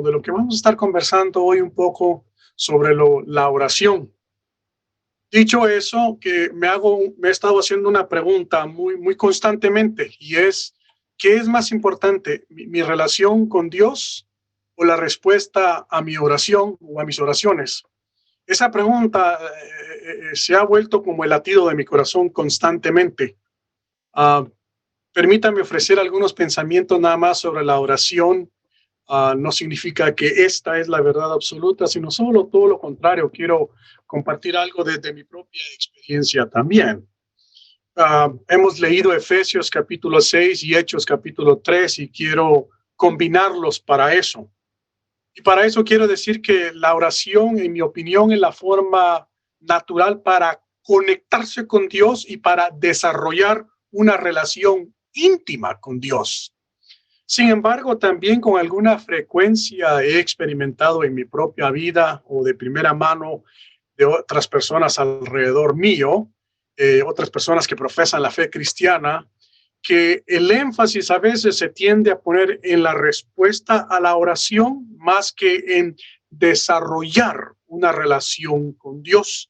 de lo que vamos a estar conversando hoy un poco sobre la oración. Dicho eso, que me he estado haciendo una pregunta muy constantemente y es, ¿qué es más importante, mi relación con Dios o la respuesta a mi oración o a mis oraciones? Esa pregunta se ha vuelto como el latido de mi corazón constantemente. Ah, Permítame ofrecer algunos pensamientos nada más sobre la oración. No significa que esta es la verdad absoluta, sino solo todo lo contrario. Quiero compartir algo de mi propia experiencia también. Hemos leído Efesios capítulo 6 y Hechos capítulo 3 y quiero combinarlos para eso. Y para eso quiero decir que la oración, en mi opinión, es la forma natural para conectarse con Dios y para desarrollar una relación íntima con Dios. Sin embargo, también con alguna frecuencia he experimentado en mi propia vida o de primera mano de otras personas alrededor mío, otras personas que profesan la fe cristiana, que el énfasis a veces se tiende a poner en la respuesta a la oración más que en desarrollar una relación con Dios.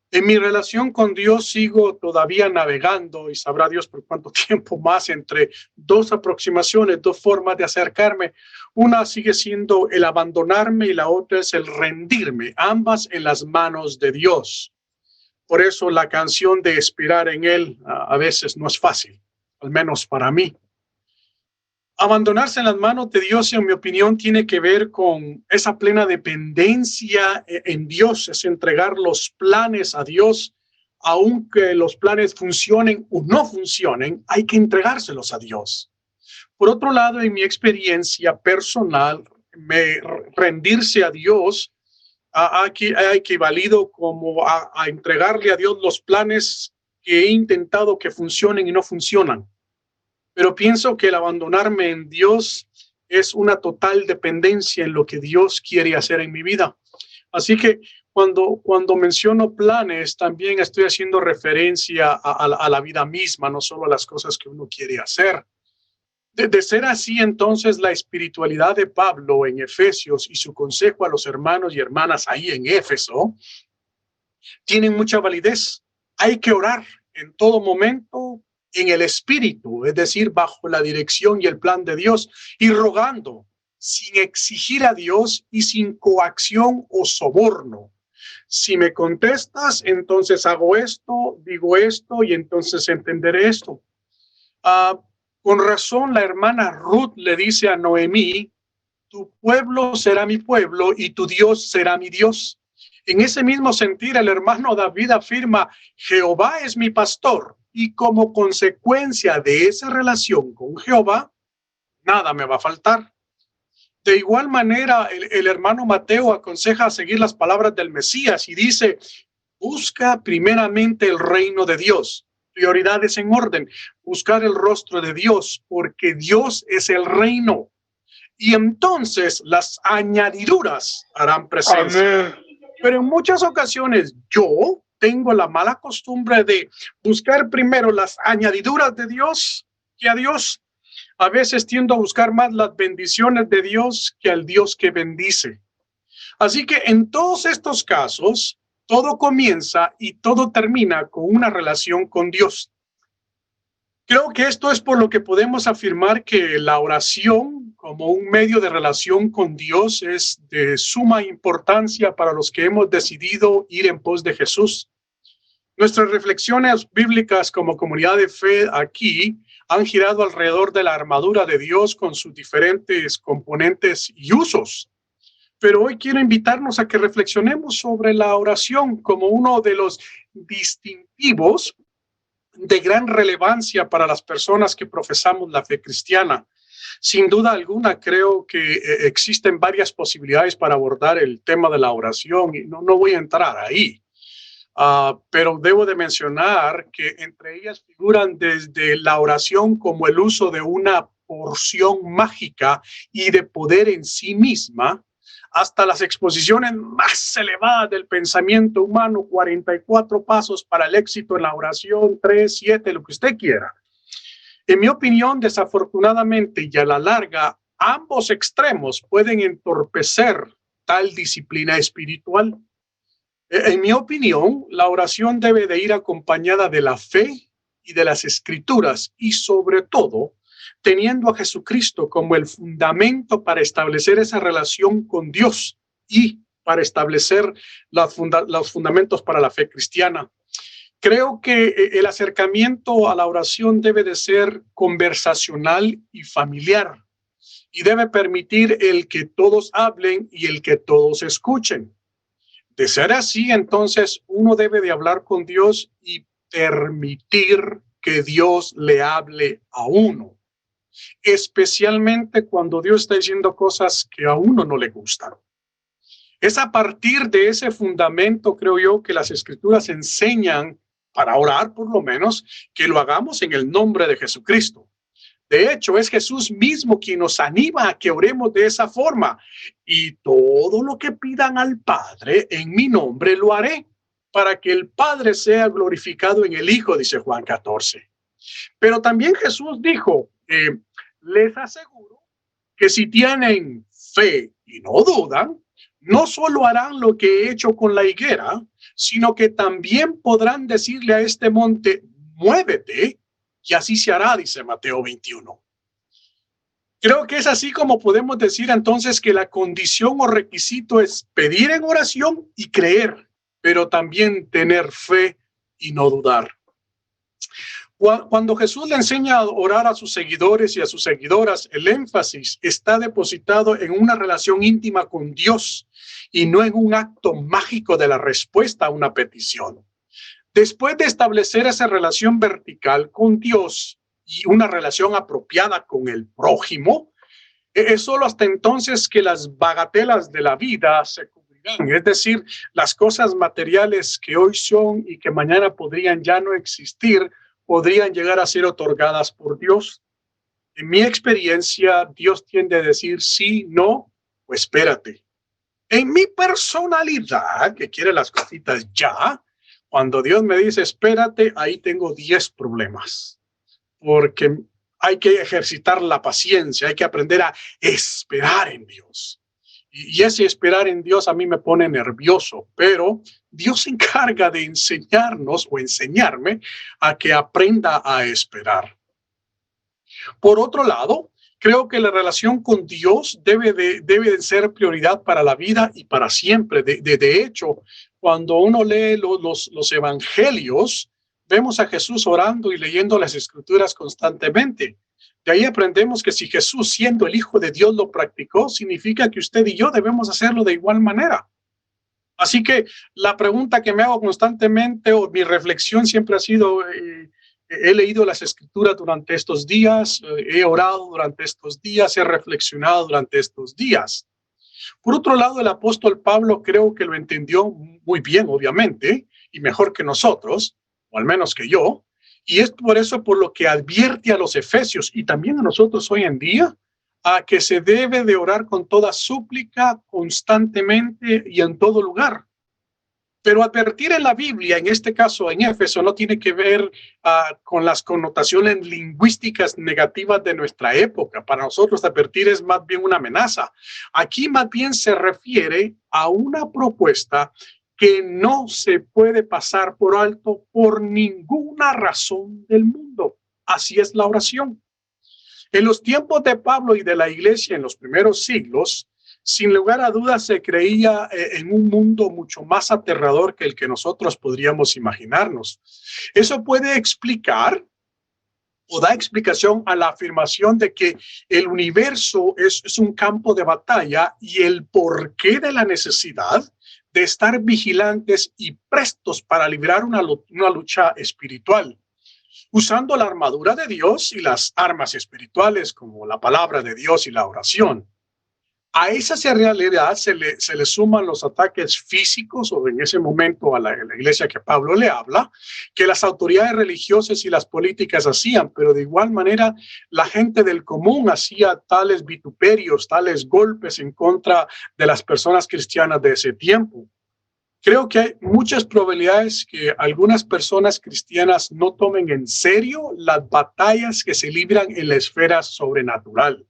En mi relación con Dios sigo todavía navegando y sabrá Dios por cuánto tiempo más entre dos aproximaciones, dos formas de acercarme. Una sigue siendo el abandonarme y la otra es el rendirme, ambas en las manos de Dios. Por eso la canción de esperar en Él a veces no es fácil, al menos para mí. Abandonarse en las manos de Dios, en mi opinión, tiene que ver con esa plena dependencia en Dios, es entregar los planes a Dios, aunque los planes funcionen o no funcionen, hay que entregárselos a Dios. Por otro lado, en mi experiencia personal, rendirse a Dios ha equivalido como a entregarle a Dios los planes que he intentado que funcionen y no funcionan. Pero pienso que el abandonarme en Dios es una total dependencia en lo que Dios quiere hacer en mi vida. Así que cuando menciono planes, también estoy haciendo referencia a la vida misma, no solo a las cosas que uno quiere hacer. De ser así, entonces, la espiritualidad de Pablo en Efesios y su consejo a los hermanos y hermanas ahí en Éfeso tienen mucha validez. Hay que orar en todo momento en el Espíritu, es decir, bajo la dirección y el plan de Dios, y rogando, sin exigir a Dios y sin coacción o soborno. Si me contestas, entonces hago esto, digo esto y entonces entenderé esto. Con razón, la hermana Ruth le dice a Noemí, tu pueblo será mi pueblo y tu Dios será mi Dios. En ese mismo sentir, el hermano David afirma, Jehová es mi pastor, y como consecuencia de esa relación con Jehová, nada me va a faltar. De igual manera, el hermano Mateo aconseja seguir las palabras del Mesías y dice, busca primeramente el reino de Dios, prioridades en orden, buscar el rostro de Dios, porque Dios es el reino. Y entonces las añadiduras harán presencia. Amén. Pero en muchas ocasiones yo tengo la mala costumbre de buscar primero las añadiduras de Dios que a Dios. A veces tiendo a buscar más las bendiciones de Dios que al Dios que bendice. Así que en todos estos casos, todo comienza y todo termina con una relación con Dios. Creo que esto es por lo que podemos afirmar que la oración como un medio de relación con Dios es de suma importancia para los que hemos decidido ir en pos de Jesús. Nuestras reflexiones bíblicas como comunidad de fe aquí han girado alrededor de la armadura de Dios con sus diferentes componentes y usos. Pero hoy quiero invitarnos a que reflexionemos sobre la oración como uno de los distintivos de gran relevancia para las personas que profesamos la fe cristiana. Sin duda alguna, creo que existen varias posibilidades para abordar el tema de la oración y no voy a entrar ahí. Pero debo de mencionar que entre ellas figuran desde la oración como el uso de una porción mágica y de poder en sí misma, hasta las exposiciones más elevadas del pensamiento humano, 44 pasos para el éxito en la oración, 3, 7, lo que usted quiera. En mi opinión, desafortunadamente y a la larga, ambos extremos pueden entorpecer tal disciplina espiritual. En mi opinión, la oración debe de ir acompañada de la fe y de las escrituras y sobre todo teniendo a Jesucristo como el fundamento para establecer esa relación con Dios y para establecer los fundamentos para la fe cristiana. Creo que el acercamiento a la oración debe de ser conversacional y familiar y debe permitir el que todos hablen y el que todos escuchen. De ser así, entonces uno debe de hablar con Dios y permitir que Dios le hable a uno, especialmente cuando Dios está diciendo cosas que a uno no le gustan. Es a partir de ese fundamento, creo yo, que las escrituras enseñan, para orar por lo menos, que lo hagamos en el nombre de Jesucristo. De hecho, es Jesús mismo quien nos anima a que oremos de esa forma. Y todo lo que pidan al Padre en mi nombre lo haré, para que el Padre sea glorificado en el Hijo, dice Juan 14. Pero también Jesús dijo, les aseguro que si tienen fe y no dudan, no solo harán lo que he hecho con la higuera, sino que también podrán decirle a este monte, muévete, y así se hará, dice Mateo 21. Creo que es así como podemos decir entonces que la condición o requisito es pedir en oración y creer, pero también tener fe y no dudar. Cuando Jesús le enseña a orar a sus seguidores y a sus seguidoras, el énfasis está depositado en una relación íntima con Dios y no en un acto mágico de la respuesta a una petición. Después de establecer esa relación vertical con Dios y una relación apropiada con el prójimo, es solo hasta entonces que las bagatelas de la vida se cubrirán, es decir, las cosas materiales que hoy son y que mañana podrían ya no existir, podrían llegar a ser otorgadas por Dios. En mi experiencia, Dios tiende a decir sí, no, o espérate. En mi personalidad, que quiere las cositas ya, cuando Dios me dice espérate, ahí tengo 10 problemas, porque hay que ejercitar la paciencia, hay que aprender a esperar en Dios. Y ese esperar en Dios a mí me pone nervioso, pero Dios se encarga de enseñarnos o enseñarme a que aprenda a esperar. Por otro lado, creo que la relación con Dios debe de ser prioridad para la vida y para siempre. De hecho, cuando uno lee los evangelios, vemos a Jesús orando y leyendo las escrituras constantemente. De ahí aprendemos que si Jesús, siendo el Hijo de Dios, lo practicó, significa que usted y yo debemos hacerlo de igual manera. Así que la pregunta que me hago constantemente o mi reflexión siempre ha sido, he leído las escrituras durante estos días, he orado durante estos días, he reflexionado durante estos días. Por otro lado, el apóstol Pablo creo que lo entendió muy bien, obviamente, y mejor que nosotros, o al menos que yo, y es por eso por lo que advierte a los efesios y también a nosotros hoy en día, a que se debe de orar con toda súplica, constantemente y en todo lugar. Pero advertir en la Biblia, en este caso en Éfeso, no tiene que ver con las connotaciones lingüísticas negativas de nuestra época. Para nosotros advertir es más bien una amenaza. Aquí más bien se refiere a una propuesta que no se puede pasar por alto por ninguna razón del mundo. Así es la oración. En los tiempos de Pablo y de la iglesia en los primeros siglos, sin lugar a dudas se creía en un mundo mucho más aterrador que el que nosotros podríamos imaginarnos. Eso puede explicar o da explicación a la afirmación de que el universo es un campo de batalla y el porqué de la necesidad de estar vigilantes y prestos para librar una lucha espiritual, usando la armadura de Dios y las armas espirituales como la palabra de Dios y la oración. A esa realidad se le suman los ataques físicos, o en ese momento a la iglesia que Pablo le habla, que las autoridades religiosas y las políticas hacían, pero de igual manera la gente del común hacía tales vituperios, tales golpes en contra de las personas cristianas de ese tiempo. Creo que hay muchas probabilidades que algunas personas cristianas no tomen en serio las batallas que se libran en la esfera sobrenatural.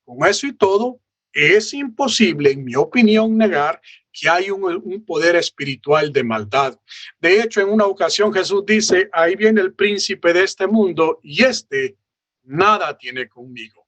Con eso y todo, es imposible, en mi opinión, negar que hay un poder espiritual de maldad. De hecho, en una ocasión Jesús dice, ahí viene el príncipe de este mundo y este nada tiene conmigo.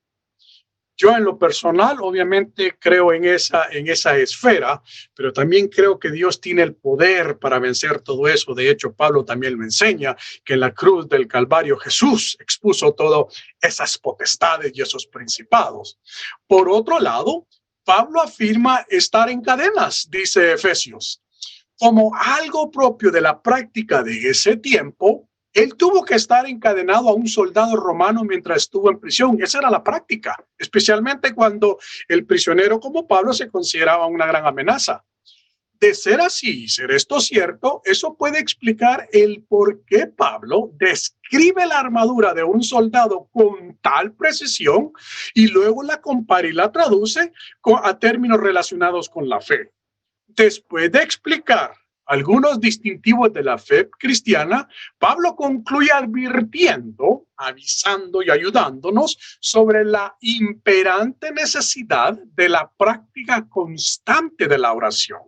Yo en lo personal, obviamente, creo en esa esfera, pero también creo que Dios tiene el poder para vencer todo eso. De hecho, Pablo también lo enseña, que en la cruz del Calvario Jesús expuso todas esas potestades y esos principados. Por otro lado, Pablo afirma estar en cadenas, dice Efesios, como algo propio de la práctica de ese tiempo. Él tuvo que estar encadenado a un soldado romano mientras estuvo en prisión. Esa era la práctica, especialmente cuando el prisionero como Pablo se consideraba una gran amenaza. De ser así, ser esto cierto, eso puede explicar el por qué Pablo describe la armadura de un soldado con tal precisión y luego la compara y la traduce a términos relacionados con la fe. Después de explicar algunos distintivos de la fe cristiana, Pablo concluye advirtiendo, avisando y ayudándonos sobre la imperante necesidad de la práctica constante de la oración.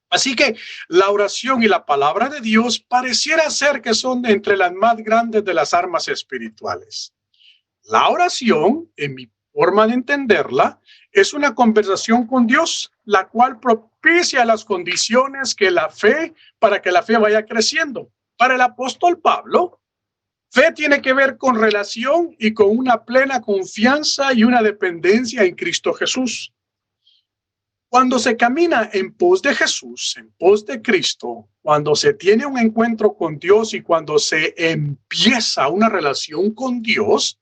Así que la oración y la palabra de Dios pareciera ser que son entre las más grandes de las armas espirituales. La oración, en mi forma de entenderla, es una conversación con Dios, la cual propicia las condiciones para que la fe vaya creciendo. Para el apóstol Pablo, fe tiene que ver con relación y con una plena confianza y una dependencia en Cristo Jesús. Cuando se camina en pos de Jesús, en pos de Cristo, cuando se tiene un encuentro con Dios y cuando se empieza una relación con Dios,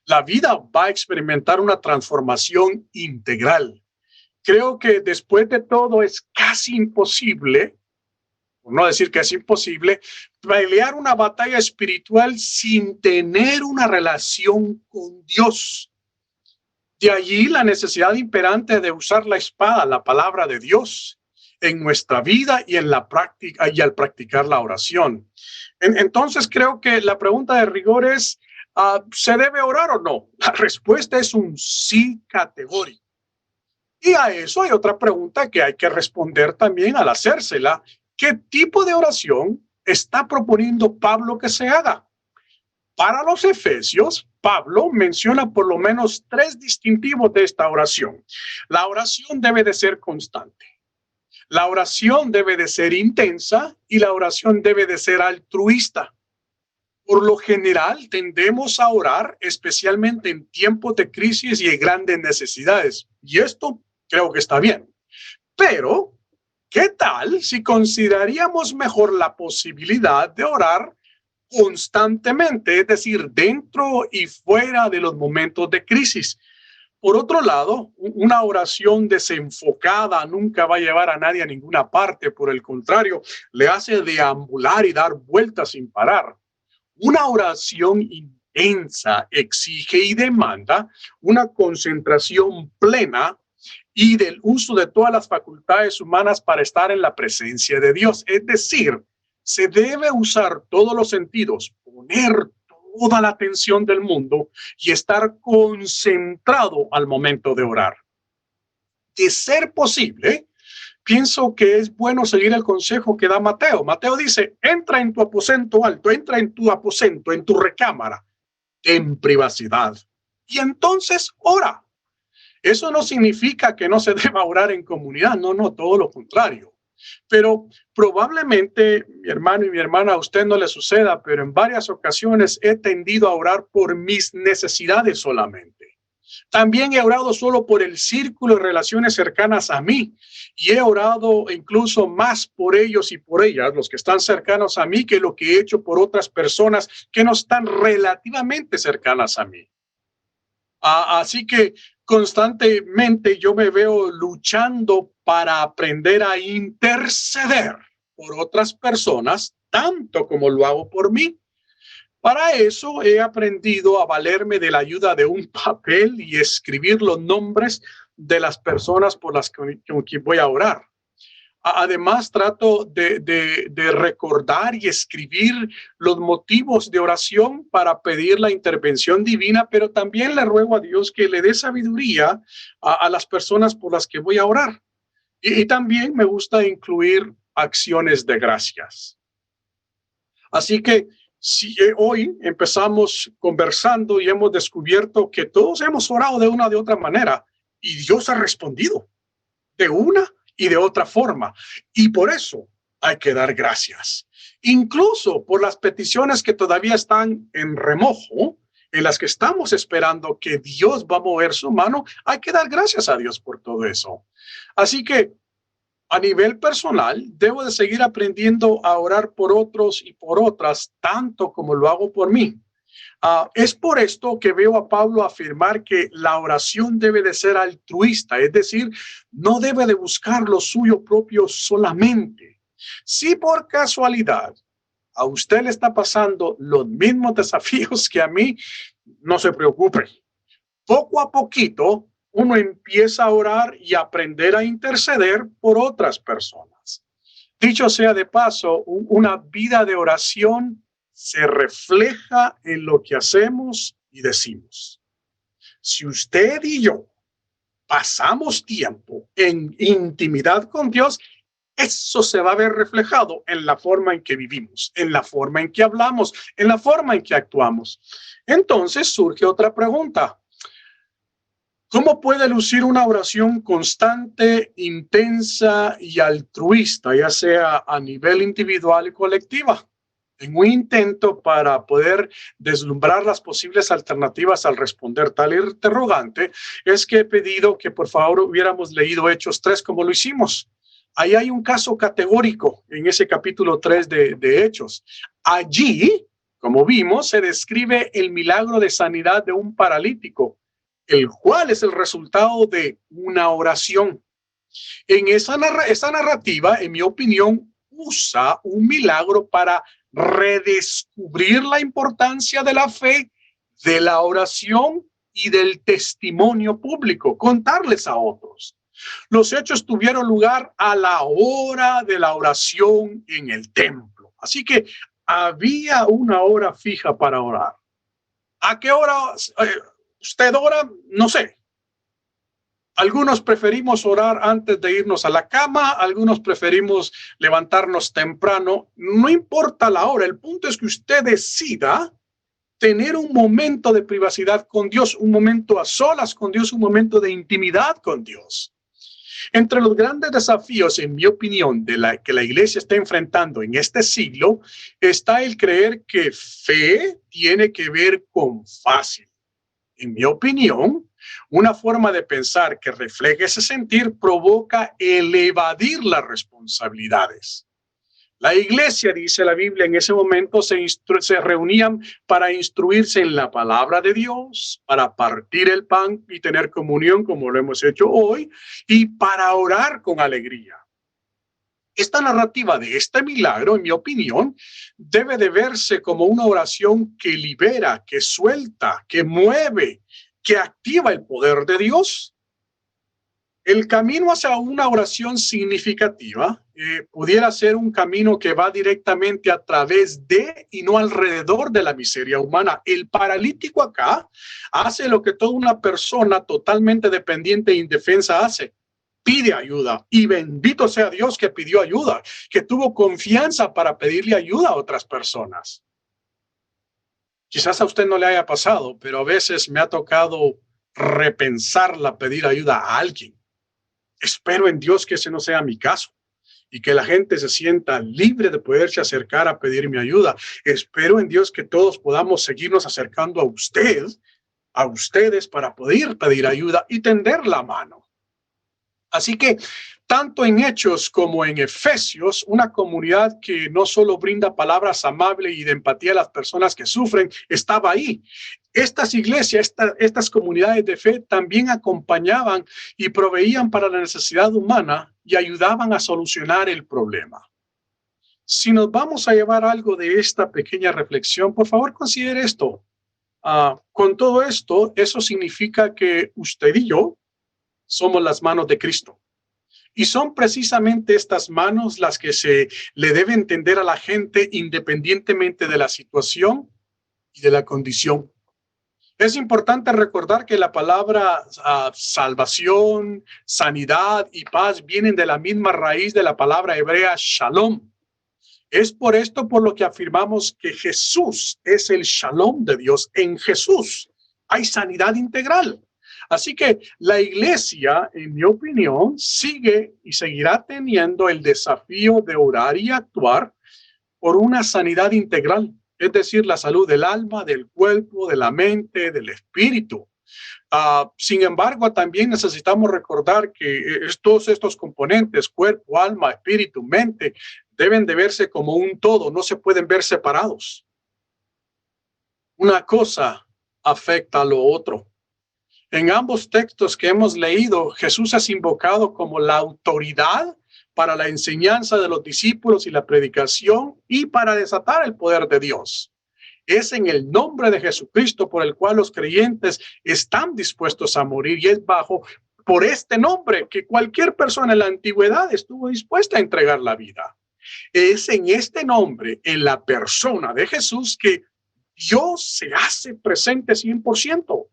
la vida va a experimentar una transformación integral. Creo que después de todo es casi imposible, por no decir que es imposible, pelear una batalla espiritual sin tener una relación con Dios. De allí la necesidad imperante de usar la espada, la palabra de Dios, en nuestra vida y en la práctica y al practicar la oración. Entonces creo que la pregunta de rigor es, ¿se debe orar o no? La respuesta es un sí categórico. Y a eso hay otra pregunta que hay que responder también al hacérsela. ¿Qué tipo de oración está proponiendo Pablo que se haga? Para los Efesios, Pablo menciona por lo menos 3 distintivos de esta oración. La oración debe de ser constante. La oración debe de ser intensa y la oración debe de ser altruista. Por lo general, tendemos a orar, especialmente en tiempos de crisis y de grandes necesidades. Y esto creo que está bien. Pero, ¿qué tal si consideraríamos mejor la posibilidad de orar constantemente, es decir, dentro y fuera de los momentos de crisis? Por otro lado, una oración desenfocada nunca va a llevar a nadie a ninguna parte. Por el contrario, le hace deambular y dar vueltas sin parar. Una oración intensa exige y demanda una concentración plena y del uso de todas las facultades humanas para estar en la presencia de Dios. Es decir, se debe usar todos los sentidos, poner toda la atención del mundo y estar concentrado al momento de orar. De ser posible, pienso que es bueno seguir el consejo que da Mateo. Mateo dice, entra en tu aposento alto, entra en tu aposento, en tu recámara, en privacidad. Y entonces ora. Eso no significa que no se deba orar en comunidad, no, todo lo contrario. Pero probablemente, mi hermano y mi hermana, a usted no le suceda, pero en varias ocasiones he tendido a orar por mis necesidades solamente. También he orado solo por el círculo de relaciones cercanas a mí y he orado incluso más por ellos y por ellas, los que están cercanos a mí, que lo que he hecho por otras personas que no están relativamente cercanas a mí. Así que constantemente yo me veo luchando para aprender a interceder por otras personas, tanto como lo hago por mí. Para eso he aprendido a valerme de la ayuda de un papel y escribir los nombres de las personas por las que voy a orar. Además, trato de recordar y escribir los motivos de oración para pedir la intervención divina, pero también le ruego a Dios que le dé sabiduría a las personas por las que voy a orar. Y también me gusta incluir acciones de gracias. Así que si hoy empezamos conversando y hemos descubierto que todos hemos orado de una o de otra manera y Dios ha respondido de una y de otra forma. Y por eso hay que dar gracias. Incluso por las peticiones que todavía están en remojo, en las que estamos esperando que Dios va a mover su mano, hay que dar gracias a Dios por todo eso. Así que a nivel personal, debo de seguir aprendiendo a orar por otros y por otras, tanto como lo hago por mí. Es por esto que veo a Pablo afirmar que la oración debe de ser altruista, es decir, no debe de buscar lo suyo propio solamente. Si por casualidad a usted le está pasando los mismos desafíos que a mí, no se preocupe. Poco a poquito, uno empieza a orar y aprender a interceder por otras personas. Dicho sea de paso, una vida de oración se refleja en lo que hacemos y decimos. Si usted y yo pasamos tiempo en intimidad con Dios, eso se va a ver reflejado en la forma en que vivimos, en la forma en que hablamos, en la forma en que actuamos. Entonces surge otra pregunta. ¿Cómo puede lucir una oración constante, intensa y altruista, ya sea a nivel individual y colectiva? En un intento para poder deslumbrar las posibles alternativas al responder tal interrogante, es que he pedido que por favor hubiéramos leído Hechos 3 como lo hicimos. Ahí hay un caso categórico en ese capítulo 3 de Hechos. Allí, como vimos, se describe el milagro de sanidad de un paralítico, el cual es el resultado de una oración. En esa narrativa, en mi opinión, usa un milagro para redescubrir la importancia de la fe, de la oración y del testimonio público, contarles a otros. Los hechos tuvieron lugar a la hora de la oración en el templo. Así que había una hora fija para orar. ¿A qué hora usted ora? No sé. Algunos preferimos orar antes de irnos a la cama, algunos preferimos levantarnos temprano. No importa la hora, el punto es que usted decida tener un momento de privacidad con Dios, un momento a solas con Dios, un momento de intimidad con Dios. Entre los grandes desafíos, en mi opinión, que la iglesia está enfrentando en este siglo, está el creer que fe tiene que ver con fácil. En mi opinión, una forma de pensar que refleja ese sentir provoca el evadir las responsabilidades. La iglesia, dice la Biblia, en ese momento se reunían para instruirse en la palabra de Dios, para partir el pan y tener comunión como lo hemos hecho hoy, y para orar con alegría. Esta narrativa de este milagro, en mi opinión, debe de verse como una oración que libera, que suelta, que mueve, que activa el poder de Dios. El camino hacia una oración significativa pudiera ser un camino que va directamente a través de y no alrededor de la miseria humana. El paralítico acá hace lo que toda una persona totalmente dependiente e indefensa hace. Pide ayuda, y bendito sea Dios que pidió ayuda, que tuvo confianza para pedirle ayuda a otras personas. Quizás a usted no le haya pasado, pero a veces me ha tocado repensarla, pedir ayuda a alguien. Espero en Dios que ese no sea mi caso y que la gente se sienta libre de poderse acercar a pedir mi ayuda. Espero en Dios que todos podamos seguirnos acercando a usted, a ustedes, para poder pedir ayuda y tender la mano. Así que tanto en Hechos como en Efesios, una comunidad que no solo brinda palabras amables y de empatía a las personas que sufren, estaba ahí. Estas iglesias, estas comunidades de fe también acompañaban y proveían para la necesidad humana y ayudaban a solucionar el problema. Si nos vamos a llevar algo de esta pequeña reflexión, por favor considere esto. Con todo esto, eso significa que usted y yo somos las manos de Cristo. Y son precisamente estas manos las que se le debe entender a la gente independientemente de la situación y de la condición. Es importante recordar que la palabra salvación, sanidad y paz vienen de la misma raíz de la palabra hebrea shalom. Es por esto por lo que afirmamos que Jesús es el shalom de Dios. En Jesús hay sanidad integral. Así que la iglesia, en mi opinión, sigue y seguirá teniendo el desafío de orar y actuar por una sanidad integral, es decir, la salud del alma, del cuerpo, de la mente, del espíritu. Sin embargo, también necesitamos recordar que todos estos componentes, cuerpo, alma, espíritu, mente, deben de verse como un todo, no se pueden ver separados. Una cosa afecta a lo otro. En ambos textos que hemos leído, Jesús es invocado como la autoridad para la enseñanza de los discípulos y la predicación y para desatar el poder de Dios. Es en el nombre de Jesucristo por el cual los creyentes están dispuestos a morir y es por este nombre que cualquier persona en la antigüedad estuvo dispuesta a entregar la vida. Es en este nombre, en la persona de Jesús, que Dios se hace presente 100%.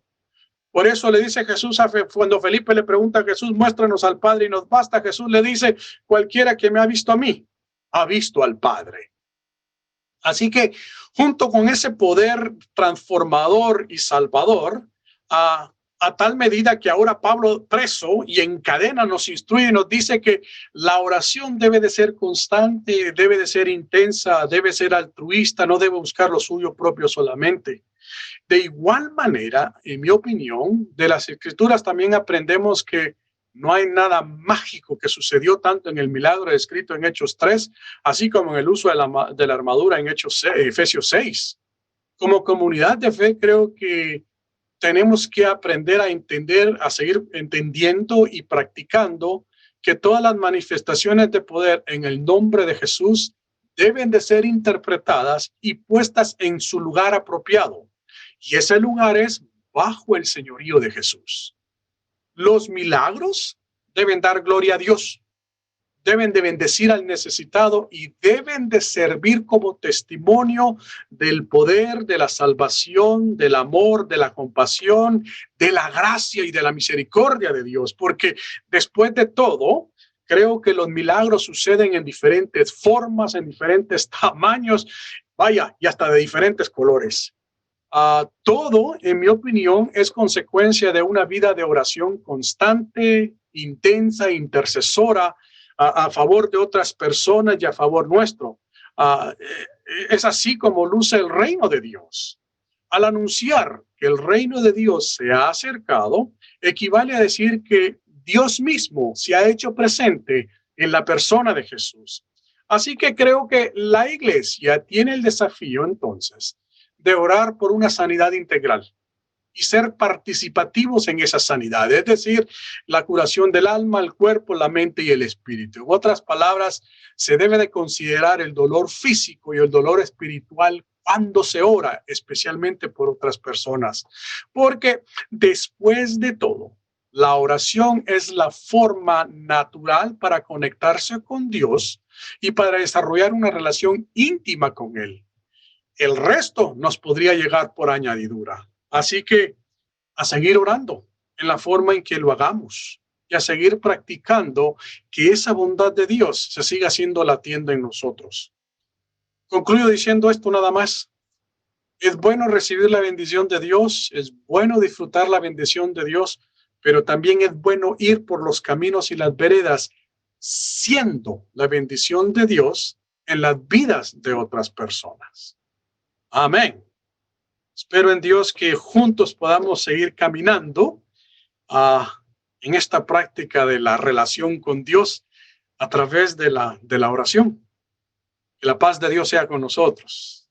Por eso le dice Jesús, cuando Felipe le pregunta a Jesús, muéstranos al Padre y nos basta, Jesús le dice, cualquiera que me ha visto a mí, ha visto al Padre. Así que junto con ese poder transformador y salvador, a tal medida que ahora Pablo preso y en cadena nos instruye y nos dice que la oración debe de ser constante, debe de ser intensa, debe ser altruista, no debe buscar lo suyo propio solamente. De igual manera, en mi opinión, de las Escrituras también aprendemos que no hay nada mágico que sucedió tanto en el milagro descrito en Hechos 3, así como en el uso de la armadura en Efesios 6. Como comunidad de fe, creo que tenemos que aprender a entender, a seguir entendiendo y practicando que todas las manifestaciones de poder en el nombre de Jesús deben de ser interpretadas y puestas en su lugar apropiado. Y ese lugar es bajo el señorío de Jesús. Los milagros deben dar gloria a Dios, deben de bendecir al necesitado y deben de servir como testimonio del poder, de la salvación, del amor, de la compasión, de la gracia y de la misericordia de Dios. Porque después de todo, creo que los milagros suceden en diferentes formas, en diferentes tamaños, vaya, y hasta de diferentes colores. Todo, en mi opinión, es consecuencia de una vida de oración constante, intensa, intercesora, a favor de otras personas y a favor nuestro. Es así como luce el reino de Dios. Al anunciar que el reino de Dios se ha acercado, equivale a decir que Dios mismo se ha hecho presente en la persona de Jesús. Así que creo que la iglesia tiene el desafío entonces de orar por una sanidad integral y ser participativos en esa sanidad, es decir, la curación del alma, el cuerpo, la mente y el espíritu. En otras palabras, se debe de considerar el dolor físico y el dolor espiritual cuando se ora, especialmente por otras personas, porque después de todo, la oración es la forma natural para conectarse con Dios y para desarrollar una relación íntima con Él. El resto nos podría llegar por añadidura. Así que a seguir orando en la forma en que lo hagamos y a seguir practicando que esa bondad de Dios se siga haciendo latiendo en nosotros. Concluyo diciendo esto nada más. Es bueno recibir la bendición de Dios, es bueno disfrutar la bendición de Dios, pero también es bueno ir por los caminos y las veredas siendo la bendición de Dios en las vidas de otras personas. Amén. Espero en Dios que juntos podamos seguir caminando en esta práctica de la relación con Dios a través de la oración. Que la paz de Dios sea con nosotros.